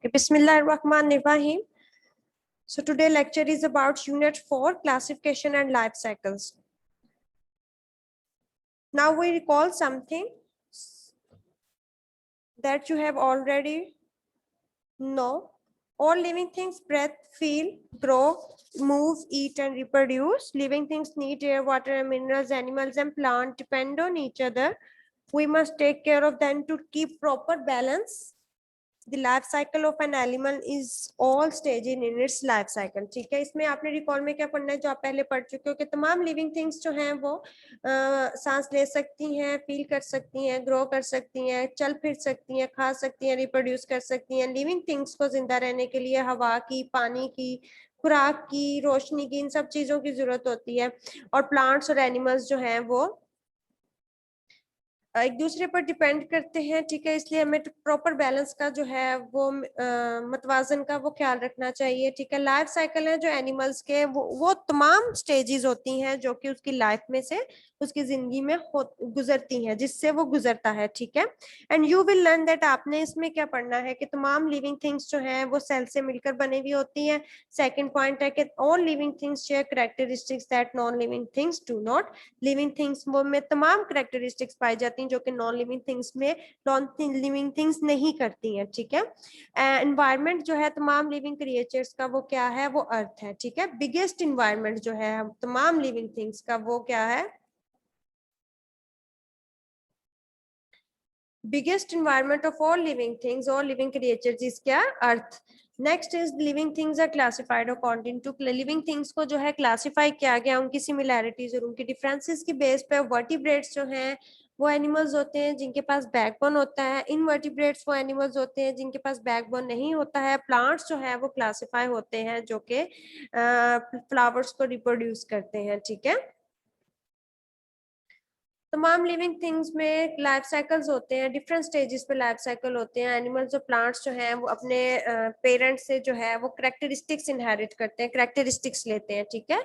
Okay, Bismillahirrahmanirrahim. So today lecture is about Unit 4, Classification and Life Cycles. Now we recall something that you have already know. All living things breathe, feel, grow, move, eat and reproduce. Living things need air, water and minerals. Animals and plants depend on each other. We must take care of them to keep proper balance. The life cycle of an animal is all stage in its life cycle. ठीक है, इसमें आपने recall में क्या पढ़ना है जो आप पहले पढ़ चुके हो कि तमाम लिविंग थिंग्स जो हैं वो सांस ले सकती हैं, फील कर सकती हैं, ग्रो कर सकती हैं, चल फिर सकती हैं, खा सकती हैं, रिप्रोड्यूस कर सकती हैं. लिविंग थिंग्स को जिंदा रहने के लिए हवा की, पानी की, खुराक की, रोशनी की, इन सब चीजों की जरूरत होती है. और प्लांट्स और एनिमल्स जो हैं वो एक दूसरे पर डिपेंड करते हैं. ठीक है, इसलिए हमें प्रॉपर बैलेंस का जो है वो मतवाजन का वो ख्याल रखना चाहिए. ठीक है, लाइफ साइकिल है जो एनिमल्स के वो तमाम स्टेजेस होती हैं जो कि उसकी लाइफ में से उसकी जिंदगी में गुजरती हैं, जिससे वो गुजरता है. ठीक है, and you will learn that आपने इसमें क्या पढ़ना है कि तमाम लिविंग थिंग्स जो हैं वो सेल से मिलकर बनी हुई होती हैं. सेकेंड पॉइंट है कि all living things shear characteristics that non living things do not. Living things में तमाम कैरेक्टरिस्टिक्स पाई जाती हैं जो कि नॉन लिविंग थिंग्स में नॉन लिविंग थिंग्स नहीं करती हैं. ठीक है, एनवायरनमेंट जो है तमाम लिविंग क्रिएचर्स का वो क्या है, वो अर्थ है. ठीक है, बिगेस्ट इन्वायरमेंट जो है तमाम लिविंग थिंग्स का वो क्या है, biggest environment of all living things, all living creatures is क्या, earth. Next is living things are classified according to. Living things को जो है क्लासिफाई किया गया उनकी सिमिलैरिटीज और उनकी डिफरेंसेस की बेस पे. वर्टिब्रेट्स जो हैं वो एनिमल्स होते हैं जिनके पास बैकबोन होता है. इनवर्टिब्रेट्स वो एनिमल्स होते हैं जिनके पास बैकबोन नहीं होता है. प्लांट्स जो है वो क्लासिफाई होते हैं जो कि फ्लावर्स को रिप्रोड्यूस करते हैं. ठीक है, तमाम लिविंग थिंग्स में लाइफ साइकिल्स होते हैं, डिफरेंट स्टेजेस पे लाइफ साइकिल होते हैं. एनिमल्स और प्लांट्स जो हैं वो अपने पेरेंट्स से जो है वो कैरेक्टरिस्टिक्स इनहेरिट करते हैं, कैरेक्टरिस्टिक्स लेते हैं. ठीक है,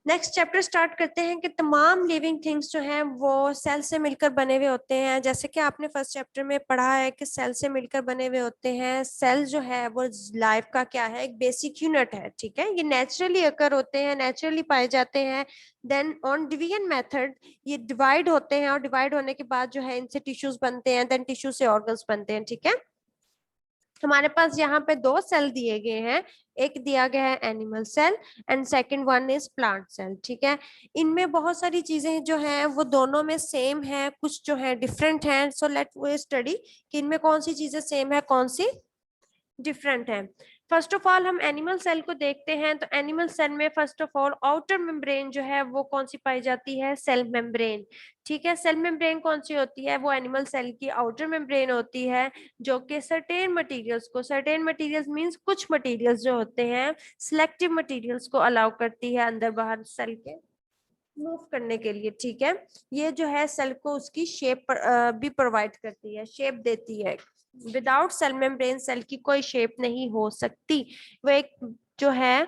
नेक्स्ट चैप्टर स्टार्ट करते हैं कि तमाम लिविंग थिंग्स जो हैं वो सेल से मिलकर बने हुए होते हैं. जैसे कि आपने फर्स्ट चैप्टर में पढ़ा है कि सेल से मिलकर बने हुए होते हैं. सेल जो है वो लाइफ का क्या है, एक बेसिक यूनिट है. ठीक है, ये नेचुरली अकर होते हैं, नेचुरली पाए जाते हैं. देन ऑन डिवीजन मेथड ये डिवाइड होते हैं और डिवाइड होने के बाद जो है इनसे टिश्यूज बनते हैं, देन टिश्यू से ऑर्गन्स बनते हैं. ठीक है, हमारे पास यहाँ पे दो सेल दिए गए हैं. एक दिया गया है animal cell and second one is plant cell. ठीक है, इनमें बहुत सारी चीजें जो हैं वो दोनों में सेम है, कुछ जो है डिफरेंट है. सो लेट वी स्टडी कि इनमें कौन सी चीजें सेम है, कौन सी डिफरेंट है. फर्स्ट ऑफ ऑल हम एनिमल सेल को देखते हैं. तो एनिमल सेल में first of all outer membrane जो है वो कौन सी पाई जाती है, सेल मेम्ब्रेन. ठीक है, सेल मेम्ब्रेन कौन सी होती है, वो एनिमल सेल की आउटर मेम्ब्रेन होती है जो कि सर्टेन मटेरियल्स को, सर्टेन मटेरियल्स मींस कुछ मटेरियल्स जो होते हैं सिलेक्टिव मटेरियल्स को अलाउ करती है अंदर बाहर सेल के मूव करने के लिए. ठीक है, ये जो है सेल को उसकी शेप भी प्रोवाइड करती है, शेप देती है. विदाउट सेल मेम्ब्रेन सेल की कोई शेप नहीं हो सकती. वो एक जो है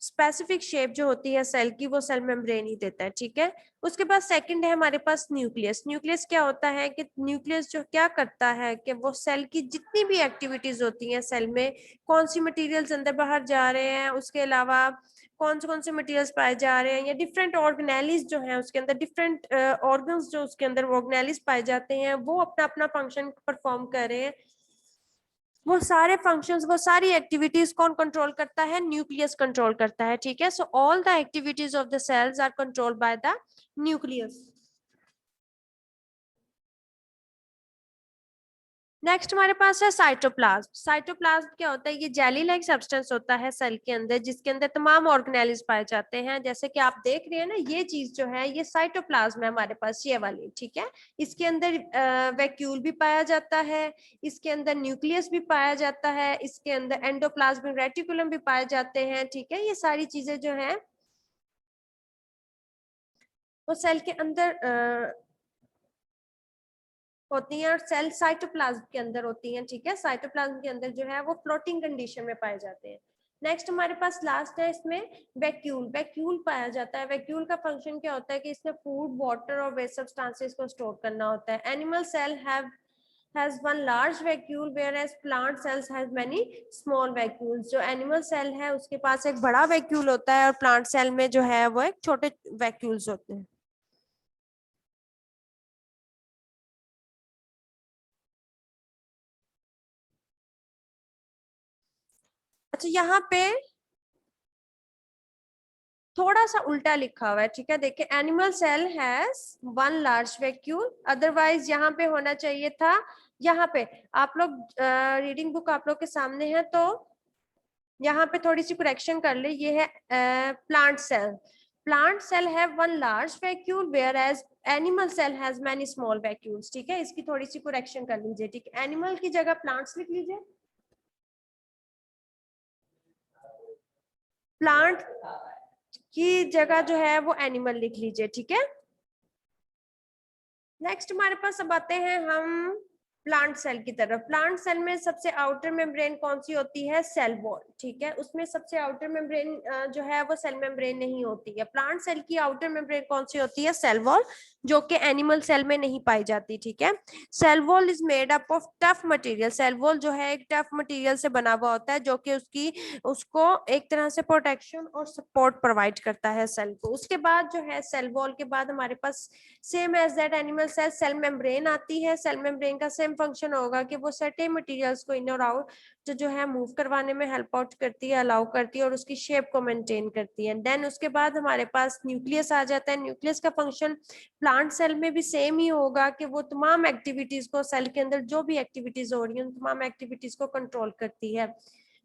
स्पेसिफिक शेप जो होती है सेल की वो सेल मेम्ब्रेन ही देता है. ठीक है, उसके बाद सेकंड है हमारे पास न्यूक्लियस. न्यूक्लियस क्या होता है कि न्यूक्लियस जो क्या करता है कि वो सेल की जितनी भी एक्टिविटीज होती हैं सेल में, कौन सी मटेरियल्स अंदर बाहर जा रहे हैं, उसके अलावा कौन से मटेरियल्स पाए जा रहे हैं, या डिफरेंट ऑर्गेनेलिज जो है उसके अंदर, डिफरेंट ऑर्गन्स जो उसके अंदर ऑर्गेनेलिज पाए जाते हैं वो अपना अपना फंक्शन परफॉर्म कर रहे हैं. वो सारे फंक्शंस, वो सारी एक्टिविटीज कौन कंट्रोल करता है, न्यूक्लियस कंट्रोल करता है. ठीक है, so all the activities of the cells are controlled by the nucleus. Next हमारे पास है साइटोप्लाज्म. साइटोप्लाज्म क्या होता है, ये जेली लाइक सब्सटेंस होता है सेल के अंदर जिसके अंदर तमाम ऑर्गेनेलिज पाए जाते हैं. जैसे कि आप देख रहे हैं ना, ये चीज जो है ये साइटोप्लाज्म है हमारे पास, ये वाली. ठीक है, इसके अंदर वैक्यूल भी पाया जाता है, इसके अंदर न्यूक्लियस भी पाया जाता है, इसके अंदर एंडोप्लाज्मिक रेटिकुलम भी पाए जाते हैं. ठीक है, ये सारी चीजें जो है वो सेल के अंदर होती हैं और सेल साइटोप्लाज्म के अंदर होती हैं. ठीक है, साइटोप्लाज्म के अंदर जो है वो फ्लोटिंग कंडीशन में पाए जाते हैं. नेक्स्ट हमारे पास लास्ट है इसमें वैक्यूल. वैक्यूल पाया जाता है. वैक्यूल का फंक्शन क्या होता है कि इसमें फूड, वाटर और वेस्ट सब्सटेंसेस को स्टोर करना होता है. Animal cell has one large vacuole whereas plant cells has many small vacuoles. जो एनिमल सेल है उसके पास एक बड़ा वैक्यूल होता है और प्लांट सेल में जो है वो एक छोटे वैक्यूल्स होते हैं। अच्छा, यहाँ पे थोड़ा सा उल्टा लिखा हुआ है, ठीक है, देखिए animal cell has one large vacuole, otherwise यहाँ पे होना चाहिए था, यहाँ पे आप लोग रीडिंग बुक आप लोग के सामने है तो यहाँ पे थोड़ी सी करेक्शन कर ले, ये है plant cell, plant cell have one large vacuole whereas animal cell has many small vacuoles, ठीक है, इसकी थोड़ी सी करेक्शन कर लीजिए, ठीक है, एनिमल की जगह प्लांट्स लिख लीजिए, प्लांट की जगह जो है वो एनिमल लिख लीजिए, ठीक है। नेक्स्ट हमारे पास अब आते हैं हम प्लांट सेल की तरफ। प्लांट सेल में सबसे आउटर मेम्ब्रेन कौन सी होती है? सेल वॉल, ठीक है, उसमें सबसे आउटर मेम्ब्रेन जो है वो सेल मेम्ब्रेन नहीं होती है। प्लांट सेल की आउटर मेम्ब्रेन कौन सी होती है? सेल वॉल, जो कि एनिमल सेल में नहीं पाई जाती, ठीक है। Cell wall is made up of tough material, cell wall जो है एक टफ मटेरियल से बना हुआ होता है जो कि उसको एक तरह से प्रोटेक्शन और सपोर्ट प्रोवाइड करता है सेल को। उसके बाद जो है सेल वॉल के बाद हमारे पास same as that animal cell cell membrane आती है। सेल मेम्ब्रेन का सेम फंक्शन होगा कि वो सर्टेन मटेरियल्स को इन और आउट जो है मूव करवाने में हेल्प आउट करती है, अलाउ करती है और उसकी शेप को मेंटेन करती है। देन उसके बाद हमारे पास न्यूक्लियस आ जाता है। न्यूक्लियस का फंक्शन प्लांट सेल में भी सेम ही होगा कि वो तमाम एक्टिविटीज को, सेल के अंदर जो भी एक्टिविटीज हो रही है उन तमाम एक्टिविटीज को कंट्रोल करती है।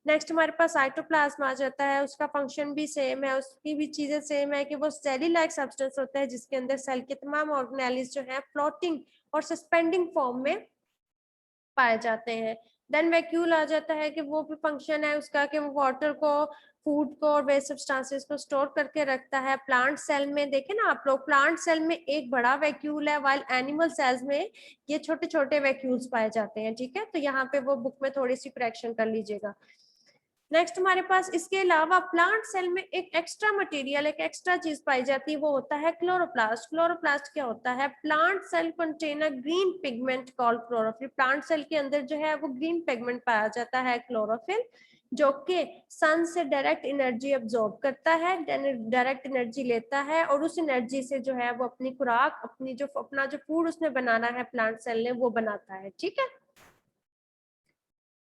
नेक्स्ट हमारे पास साइटोप्लाज्म आ जाता है, उसका फंक्शन भी सेम है, उसकी भी चीजें सेम है कि वो जेली लाइक सब्सटेंस होता है जिसके अंदर सेल के तमाम ऑर्गेनेलिज जो है फ्लोटिंग और सस्पेंडिंग फॉर्म में पाए जाते हैं। देन वैक्यूल आ जाता है कि वो भी फंक्शन है उसका कि वो वाटर को, फूड को और वेस्ट सब्सटेंसेस को स्टोर करके रखता है। प्लांट सेल में देखें ना आप लोग, प्लांट सेल में एक बड़ा वैक्यूल है, वाइल एनिमल सेल्स में ये छोटे छोटे वैक्यूल्स पाए जाते हैं, ठीक है, तो यहाँ पे वो बुक में थोड़ी सी करेक्शन कर लीजिएगा। नेक्स्ट हमारे पास इसके अलावा प्लांट सेल में एक एक्स्ट्रा मटेरियल, एक एक्स्ट्रा चीज पाई जाती है, वो होता है क्लोरोप्लास्ट। क्लोरोप्लास्ट क्या होता है? Plant cell contain a green pigment called chlorophyll. Plant cell के अंदर जो है वो ग्रीन पिगमेंट पाया जाता है क्लोरोफिल, जो कि सन से डायरेक्ट एनर्जी अब्सॉर्ब करता है, डायरेक्ट एनर्जी लेता है और उस एनर्जी से जो है वो अपनी खुराक, अपनी जो अपना जो फूड उसने बनाना है प्लांट सेल ने वो बनाता है, ठीक है।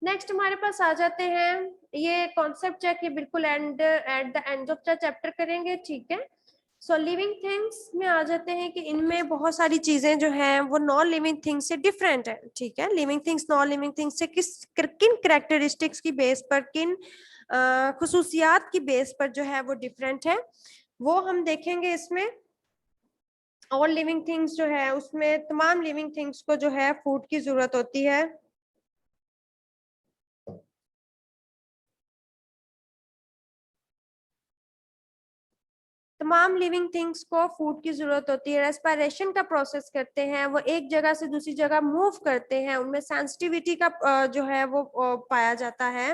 नेक्स्ट हमारे पास आ जाते हैं, ये कॉन्सेप्ट है कि बिल्कुल at the end of the chapter करेंगे, ठीक है। सो लिविंग थिंग्स में आ जाते हैं कि इनमें बहुत सारी चीजें जो हैं वो नॉन लिविंग थिंग्स से डिफरेंट है, ठीक है। Living things non living things से किन करेक्टरिस्टिक्स की बेस पर, किन खुसूसियात की बेस पर जो है वो डिफरेंट है, वो हम देखेंगे इसमें। ऑल लिविंग थिंग्स जो है उसमें तमाम लिविंग थिंग्स को जो है फूड की जरूरत होती है। तमाम लिविंग थिंग्स को फूड की जरूरत होती है, रेस्पिरेशन का प्रोसेस करते हैं, वो एक जगह से दूसरी जगह मूव करते हैं, उनमें सेंसिटिविटी का जो है वो पाया जाता है।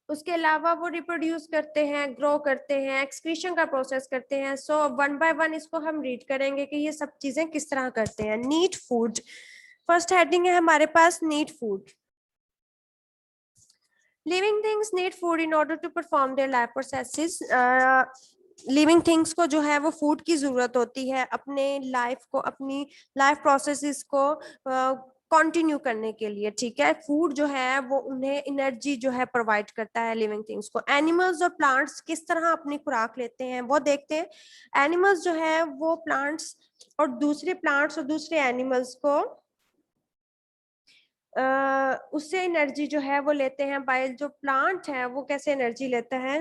उसके अलावा वो रिप्रोड्यूस करते हैं, ग्रो करते हैं, एक्सक्रीशन का प्रोसेस करते हैं। सो वन बाय वन इसको हम रीड करेंगे कि ये सब चीजें किस तरह करते हैं। नीड फूड, फर्स्ट हेडिंग है हमारे पास need food. Living things need food in order to perform their life processes. Living things को जो है वो फूड की जरूरत होती है अपने लाइफ को, अपनी लाइफ प्रोसेसेस को कंटिन्यू करने के लिए, ठीक है। फूड जो है वो उन्हें एनर्जी जो है प्रोवाइड करता है लिविंग थिंग्स को। एनिमल्स और प्लांट्स किस तरह अपनी खुराक लेते हैं वो देखते हैं। एनिमल्स जो है वो प्लांट्स और दूसरे प्लांट्स और दूसरे एनिमल्स को उससे एनर्जी जो है वो लेते हैं। बाय जो प्लांट है वो कैसे एनर्जी लेता है?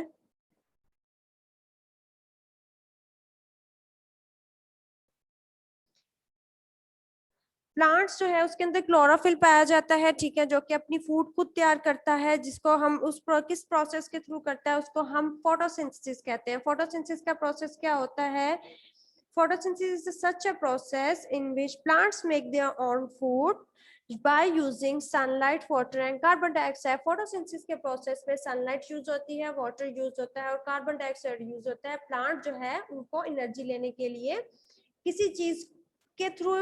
प्लांट्स जो है उसके अंदर क्लोरोफिल पाया जाता है, ठीक है, जो कि अपनी फूड खुद तैयार करता है, जिसको हम किस प्रोसेस के थ्रू करता है उसको हम फोटोसिंथेसिस कहते हैं। फोटोसिंथेसिस का प्रोसेस क्या होता है? Photosynthesis is such a process in which plants make their own food by using sunlight, water and carbon dioxide. Photosynthesis के प्रोसेस में सनलाइट यूज होती है, वाटर यूज होता है और कार्बन डाइऑक्साइड यूज होता है। प्लांट जो है उनको एनर्जी लेने के लिए किसी चीज के थ्रू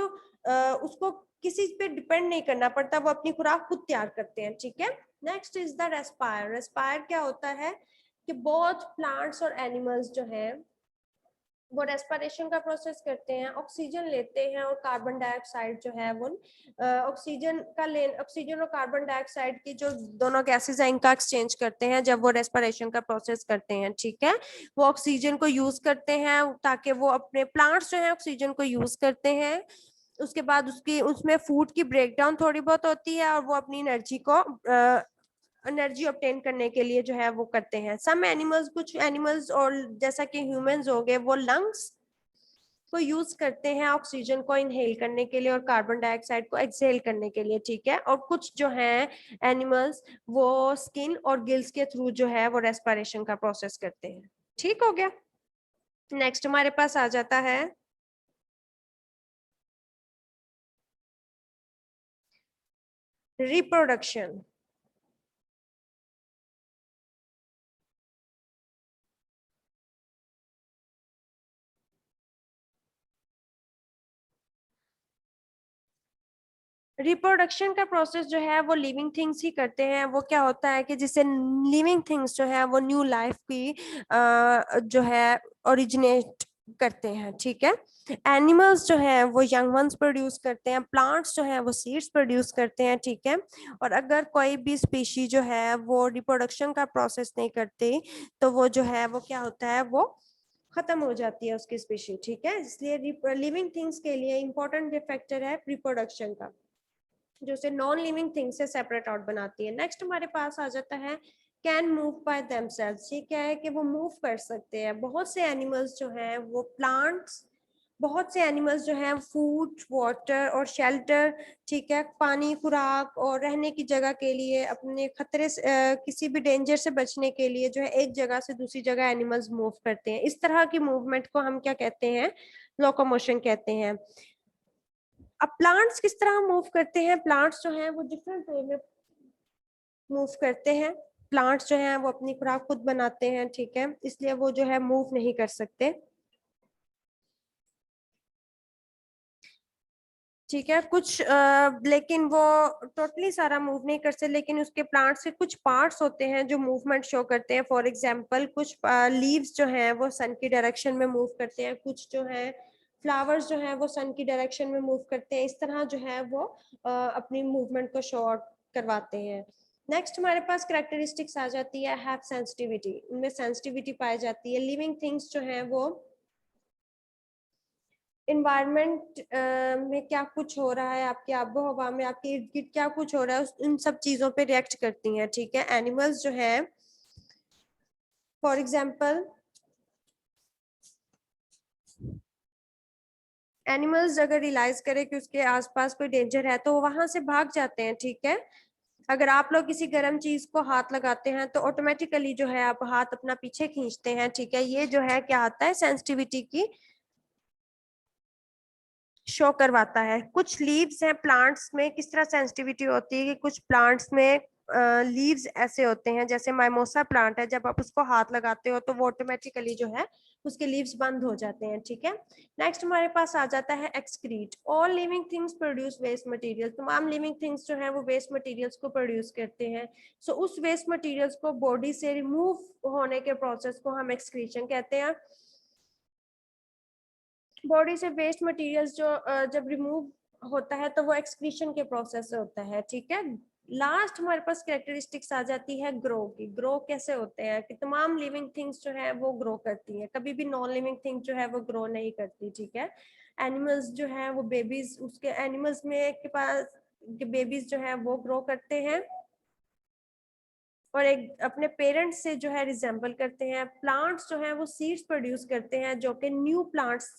उसको किसी पे डिपेंड नहीं करना पड़ता, वो अपनी खुराक खुद तैयार करते हैं, ठीक है। Next is the respire. Respire क्या होता है कि बहुत प्लांट्स और एनिमल्स जो है वो रेस्पिरेशन का प्रोसेस करते हैं, ऑक्सीजन लेते हैं और कार्बन डाइऑक्साइड जो है वो ऑक्सीजन और कार्बन डाइऑक्साइड की जो दोनों गैसेस हैं इनका एक्सचेंज करते हैं जब वो रेस्पिरेशन का प्रोसेस करते हैं, ठीक है। वो ऑक्सीजन को यूज करते हैं ताकि वो अपने प्लांट्स जो है ऑक्सीजन को यूज करते हैं, उसके बाद उसकी उसमें फूड की ब्रेकडाउन थोड़ी बहुत होती है और वो अपनी एनर्जी ऑब्टेन करने के लिए जो है वो करते हैं। सम एनिमल्स, कुछ एनिमल्स और जैसा कि ह्यूमंस हो गए, वो लंग्स को यूज करते हैं ऑक्सीजन को इनहेल करने के लिए और कार्बन डाइऑक्साइड को एक्सहेल करने के लिए, ठीक है। और कुछ जो है एनिमल्स वो स्किन और गिल्स के थ्रू जो है वो रेस्पिरेशन का प्रोसेस करते हैं, ठीक हो गया। नेक्स्ट हमारे पास आ जाता है रिप्रोडक्शन। रिप्रोडक्शन का प्रोसेस जो है वो लिविंग थिंग्स ही करते हैं। वो क्या होता है कि जिससे लिविंग थिंग्स जो है वो न्यू लाइफ की जो है ओरिजिनेट करते हैं, ठीक है। एनिमल्स जो है वो यंग वंस प्रोड्यूस करते हैं, प्लांट्स जो है वो सीड्स प्रोड्यूस करते हैं, ठीक है। और अगर कोई भी स्पीशी जो है वो रिप्रोडक्शन का प्रोसेस नहीं करती तो वो जो है वो क्या होता है, वो खत्म हो जाती है उसकी स्पीशी, ठीक है। इसलिए लिविंग थिंग्स के लिए इंपॉर्टेंट फैक्टर है रिप्रोडक्शन का, जो उसे नॉन लिविंग थिंग से सेपरेट आउट बनाती है। नेक्स्ट हमारे पास आ जाता है कैन मूव बाय देमसेल्व्स। ये क्या है कि वो मूव कर सकते हैं। बहुत से एनिमल्स जो हैं वो प्लांट्स, बहुत से एनिमल्स जो हैं फूड, वाटर और शेल्टर, ठीक है, पानी, खुराक और रहने की जगह के लिए, अपने खतरे से किसी भी डेंजर से बचने के लिए जो है एक जगह से दूसरी जगह एनिमल्स मूव करते हैं। इस तरह की मूवमेंट को हम क्या कहते हैं, लोकोमोशन कहते हैं। अब प्लांट्स किस तरह मूव करते हैं, प्लांट्स जो हैं वो डिफरेंट वे में मूव करते हैं। प्लांट्स जो हैं वो अपनी खुराक खुद बनाते हैं, ठीक है, इसलिए वो जो है मूव नहीं कर सकते, ठीक है। कुछ लेकिन वो टोटली सारा मूव नहीं कर सकते, लेकिन उसके प्लांट्स के कुछ पार्ट्स होते हैं जो मूवमेंट शो करते हैं। फॉर एग्जांपल कुछ लीव्स जो हैं वो सन की डायरेक्शन में मूव करते हैं, कुछ जो है फ्लावर्स जो है वो सन की डायरेक्शन में मूव करते हैं। इस तरह जो है वो अपनी मूवमेंट को शो करवाते हैं। नेक्स्ट हमारे पास कैरेक्टरिस्टिक्स आ जाती है हैव सेंसिटिविटी। उनमें सेंसिटिविटी पाई जाती है। लिविंग थिंग्स जो है वो इन्वायरमेंट में क्या कुछ हो रहा है, आपकी आबो हवा में, आपके इर्द गिर्द क्या कुछ हो रहा है, उन सब चीजों पे रिएक्ट करती हैं, ठीक है। एनिमल्स जो है फॉर एग्जांपल, एनिमल्स अगर रियलाइज करे कि उसके आसपास कोई डेंजर है तो वो वहां से भाग जाते हैं, ठीक है। अगर आप लोग किसी गर्म चीज को हाथ लगाते हैं तो ऑटोमेटिकली जो है आप हाथ अपना पीछे खींचते हैं, ठीक है। ये जो है क्या आता है, सेंसिटिविटी की शो करवाता है। कुछ लीव्स हैं प्लांट्स में, किस तरह सेंसिटिविटी होती है कि कुछ प्लांट्स में लीव्स ऐसे होते हैं, जैसे माइमोसा प्लांट है, जब आप उसको हाथ लगाते हो तो वो ऑटोमेटिकली जो है उसके लीव्स बंद हो जाते हैं, ठीक है। नेक्स्ट हमारे पास आ जाता है excrete. All living things produce waste material. तमाम लिविंग थिंग्स जो है वो वेस्ट मटेरियल्स को प्रोड्यूस करते हैं। सो उस वेस्ट मटेरियल्स को बॉडी से रिमूव होने के प्रोसेस को हम एक्सक्रीशन कहते हैं। बॉडी से वेस्ट मटेरियल्स जो जब रिमूव होता है तो वो एक्सक्रीशन के प्रोसेस से होता है, ठीक है। लास्ट हमारे पास कैरेक्टरिस्टिक्स आ जाती है ग्रो की। ग्रो कैसे होते हैं कि तमाम लिविंग थिंग्स जो है वो ग्रो करती है, कभी भी नॉन लिविंग थिंग जो है वो ग्रो नहीं करती, ठीक है। एनिमल्स जो है वो बेबीज, उसके एनिमल्स में के पास बेबीज जो है वो ग्रो करते हैं और एक अपने पेरेंट्स से जो है रिजेंबल करते हैं। प्लांट्स जो है वो सीड्स प्रोड्यूस करते हैं जो कि न्यू प्लांट्स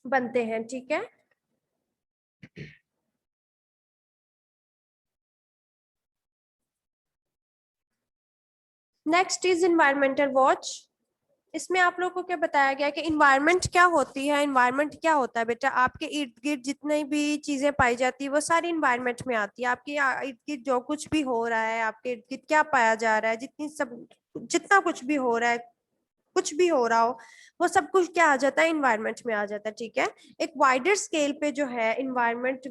बनते हैं, ठीक है। Next is environmental watch. इसमें आप लोगों को क्या बताया गया कि इन्वायरमेंट क्या होती है। इन्वायरमेंट क्या होता है बेटा, आपके इर्द गिर्द जितनी भी चीजें पाई जाती है वो सारी इन्वायरमेंट में आती है। आपके इर्द गिर्द जो कुछ भी हो रहा है, आपके इर्द गिर्द क्या पाया जा रहा है, जितनी सब जितना कुछ भी हो रहा है, कुछ भी हो रहा हो, वो सब कुछ क्या आ जाता है, इन्वायरमेंट में आ जाता है, ठीक है। एक वाइडर स्केल पे जो है इन्वायरमेंट,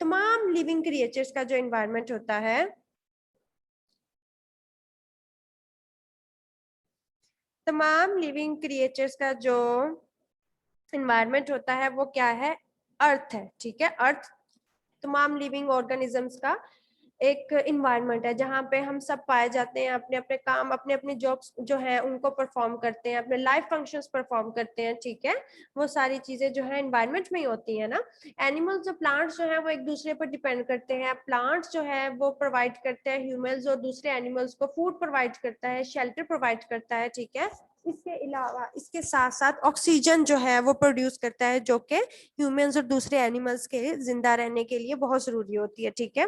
तमाम लिविंग क्रिएचर्स का जो इन्वायरमेंट होता है, तमाम लिविंग क्रिएचर्स का जो इन्वायरमेंट होता है वो क्या है, अर्थ है, ठीक है। अर्थ तमाम लिविंग ऑर्गेनिजम्स का एक इन्वायरमेंट है जहाँ पे हम सब पाए जाते हैं, अपने अपने काम, अपने अपने जॉब्स जो है उनको परफॉर्म करते हैं, अपने लाइफ फंक्शंस परफॉर्म करते हैं, ठीक है। वो सारी चीजें जो है इन्वायरमेंट में ही होती है ना। एनिमल्स जो प्लांट्स जो है वो एक दूसरे पर डिपेंड करते हैं। प्लांट्स जो है वो प्रोवाइड करते हैं ह्यूमंस और दूसरे एनिमल्स को, फूड प्रोवाइड करता है, शेल्टर प्रोवाइड करता है, ठीक है। इसके अलावा इसके साथ साथ ऑक्सीजन जो है वो प्रोड्यूस करता है, जो कि ह्यूमंस और दूसरे एनिमल्स के जिंदा रहने के लिए बहुत जरूरी होती है, ठीक है।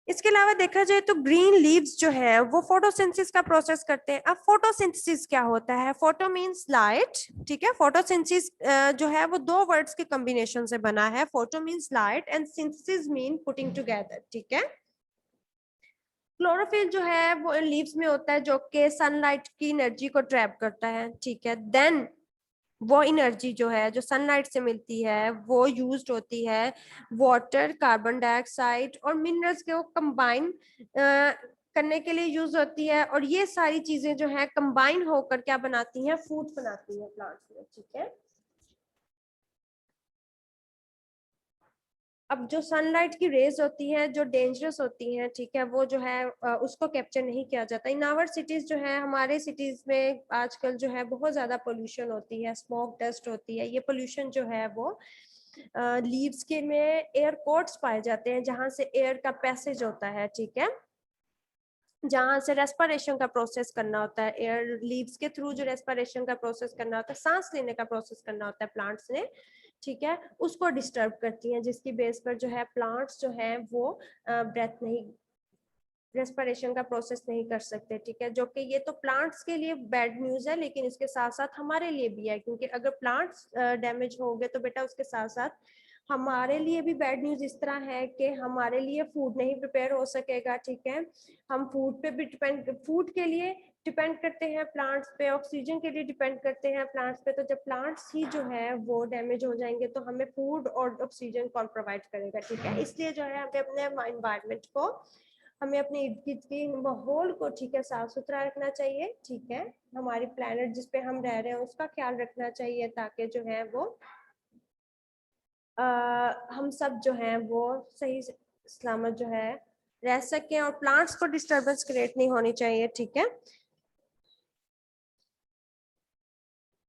इसके अलावा देखा जाए तो ग्रीन लीव्स जो है वो फोटोसिंथेसिस का प्रोसेस करते हैं। अब फोटोसिंथेसिस क्या होता है, फोटो मींस लाइट, ठीक है। फोटोसिंथेसिस जो है वो दो वर्ड्स के कॉम्बिनेशन से बना है, photo means light and synthesis mean putting together, ठीक है। क्लोरोफिल जो है वो लीव्स में होता है, जो कि सनलाइट की एनर्जी को ट्रैप करता है, ठीक है। देन वो एनर्जी जो है जो सनलाइट से मिलती है वो यूज्ड होती है वाटर, कार्बन डाइऑक्साइड और मिनरल्स को कंबाइन करने के लिए यूज होती है। और ये सारी चीजें जो है कंबाइन होकर क्या बनाती हैं, फूड बनाती है प्लांट्स में, ठीक है। अब जो सनलाइट की रेज होती हैं जो डेंजरस होती हैं, ठीक है, वो जो है उसको कैप्चर नहीं किया जाता। इन आवर सिटीज जो है, हमारे सिटीज में आजकल जो है बहुत ज्यादा पोल्यूशन होती है, स्मोक डस्ट होती है। ये पोल्यूशन जो है वो लीव्स के में एयर कोट्स पाए जाते हैं जहां से एयर का पैसेज होता है, ठीक है, जहां से रेस्पिरेशन का प्रोसेस करना होता है, एयर लीव्स के थ्रू जो रेस्पिरेशन का प्रोसेस करना होता है, सांस लेने का प्रोसेस करना होता है प्लांट्स ने, ठीक है, उसको डिस्टर्ब करती हैं, जिसकी बेस पर जो है प्लांट्स जो है वो ब्रेथ नहीं, रेस्पिरेशन का प्रोसेस नहीं कर सकते, ठीक है। जो कि ये तो प्लांट्स के लिए बैड न्यूज है, लेकिन इसके साथ साथ हमारे लिए भी है, क्योंकि अगर प्लांट्स डैमेज हो गए तो बेटा उसके साथ साथ हमारे लिए भी बैड न्यूज इस तरह है कि हमारे लिए फूड नहीं प्रिपेयर हो सकेगा, ठीक है। हम फूड पे भी डिपेंड, फूड के लिए डिपेंड करते हैं प्लांट्स पे, ऑक्सीजन के लिए डिपेंड करते हैं प्लांट्स पे। तो जब प्लांट्स ही जो है वो डैमेज हो जाएंगे तो हमें फूड और ऑक्सीजन कौन प्रोवाइड करेगा, ठीक है। इसलिए जो है हमें अपने एनवायरमेंट को, हमें अपने इर्द गिर्द के माहौल को, ठीक है, साफ सुथरा रखना चाहिए, ठीक है। हमारी प्लेनेट जिसपे हम रह रहे हैं उसका ख्याल रखना चाहिए, ताकि जो है वो हम सब जो है वो सही सलामत जो है रह सकें, और प्लांट्स को डिस्टरबेंस क्रिएट नहीं होनी चाहिए, ठीक है।